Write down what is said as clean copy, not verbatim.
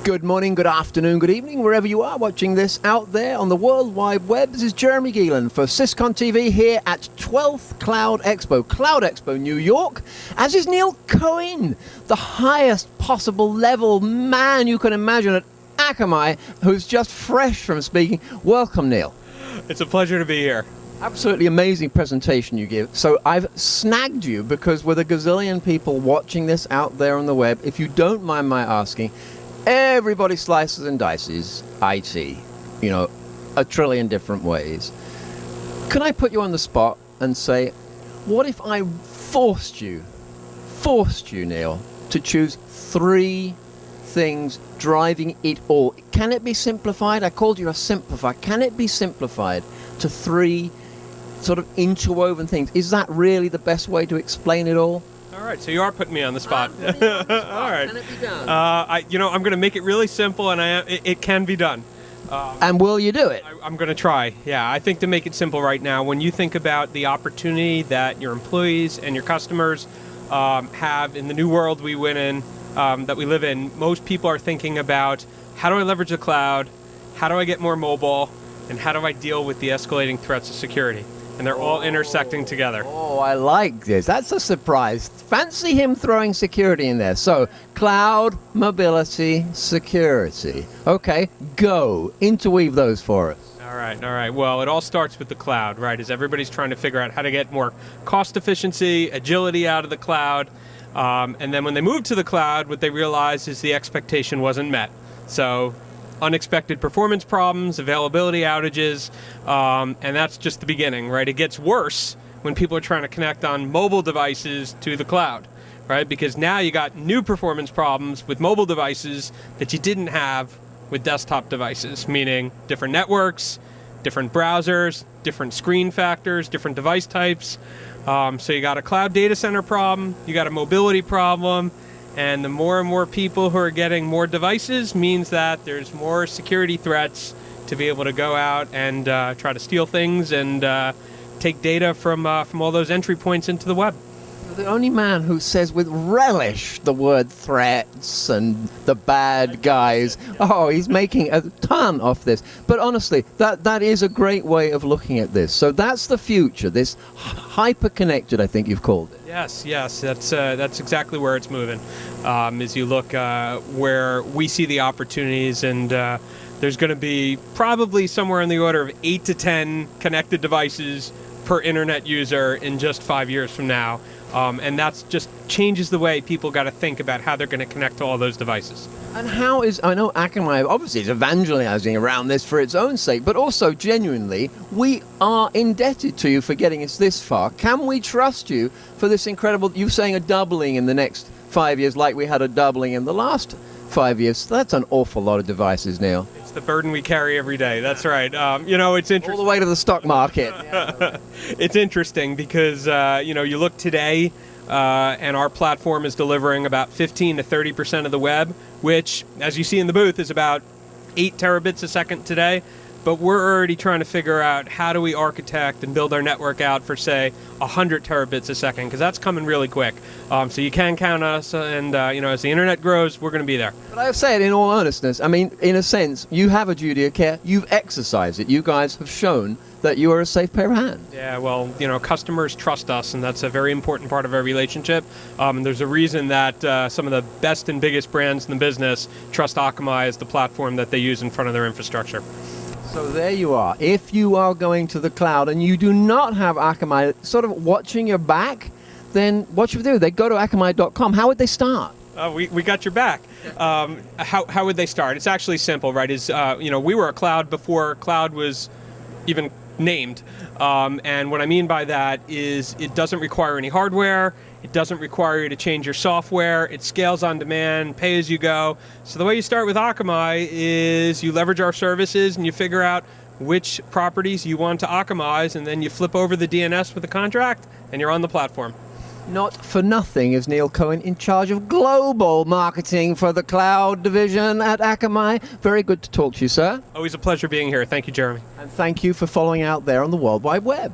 Good morning, good afternoon, good evening, wherever you are watching this out there on the World Wide Web. This is Jeremy Geelan for SYS-CON TV here at 12th Cloud Expo, New York, as is Neil Cohen, the highest possible level man you can imagine at Akamai, who's just fresh from speaking. Welcome, Neil. It's a pleasure to be here. Absolutely amazing presentation you give. So I've snagged you because with a gazillion people watching this out there on the web, if you don't mind my asking, everybody slices and dices IT, you know, a trillion different ways. Can I put you on the spot and say, what if I forced you, Neil, to choose 3 things driving it all? Can it be simplified? I called you a simplifier. Can it be simplified to 3 sort of interwoven things? Is that really the best way to explain it all? All right, so you are putting me on the spot. All right. Can it be done? I'm going to make it really simple, and it can be done. And will you do it? I'm going to try. Yeah, I think to make it simple right now, when you think about the opportunity that your employees and your customers have in the new world we live in, most people are thinking about how do I leverage the cloud, how do I get more mobile, and how do I deal with the escalating threats of security? And they're all intersecting together. Oh, I like this. That's a surprise. Fancy him throwing security in there. So, cloud, mobility, security. Okay, go. Interweave those for us. All right. Well, it all starts with the cloud, right? As everybody's trying to figure out how to get more cost efficiency, agility out of the cloud. And then when they move to the cloud, what they realize is the expectation wasn't met. So, unexpected performance problems, availability outages, and that's just the beginning, right? It gets worse when people are trying to connect on mobile devices to the cloud, right? Because now you got new performance problems with mobile devices that you didn't have with desktop devices, meaning different networks, different browsers, different screen factors, different device types. So you got a cloud data center problem, you got a mobility problem, and the more and more people who are getting more devices means that there's more security threats to be able to go out and try to steal things and take data from all those entry points into the web. The only man who says with relish the word threats and the bad guys. Oh, he's making a ton of this. But honestly, that is a great way of looking at this. So that's the future, this hyper-connected, I think you've called it. Yes, that's exactly where it's moving. As you look where we see the opportunities, and there's going to be probably somewhere in the order of 8 to 10 connected devices per internet user in just 5 years from now. And that just changes the way people got to think about how they're going to connect to all those devices. And how is, I know Akamai obviously is evangelizing around this for its own sake, but also genuinely, we are indebted to you for getting us this far. Can we trust you for this incredible, you're saying a doubling in the next 5 years like we had a doubling in the last 5 years? So that's an awful lot of devices, Neil. It's the burden we carry every day. That's right. It's interesting. All the way to the stock market. It's interesting because, you look today, and our platform is delivering about 15 to 30% of the web, which, as you see in the booth, is about 8 terabits a second today. But we're already trying to figure out how do we architect and build our network out for, say, 100 terabits a second, because that's coming really quick. So you can count on us, and as the internet grows, we're going to be there. But I say it in all earnestness. I mean, in a sense, you have a duty of care. You've exercised it. You guys have shown that you are a safe pair of hands. Yeah, well, customers trust us, and that's a very important part of our relationship. And there's a reason that some of the best and biggest brands in the business trust Akamai as the platform that they use in front of their infrastructure. So there you are. If you are going to the cloud and you do not have Akamai sort of watching your back, then what should we do? They go to akamai.com. How would they start? We got your back. How would they start? It's actually simple, right? We were a cloud before cloud was even named. And what I mean by that is it doesn't require any hardware. It doesn't require you to change your software. It scales on demand, pay as you go. So the way you start with Akamai is you leverage our services and you figure out which properties you want to Akamize, and then you flip over the DNS with a contract and you're on the platform. Not for nothing is Neil Cohen in charge of global marketing for the cloud division at Akamai. Very good to talk to you, sir. Always a pleasure being here. Thank you, Jeremy. And thank you for following out there on the World Wide Web.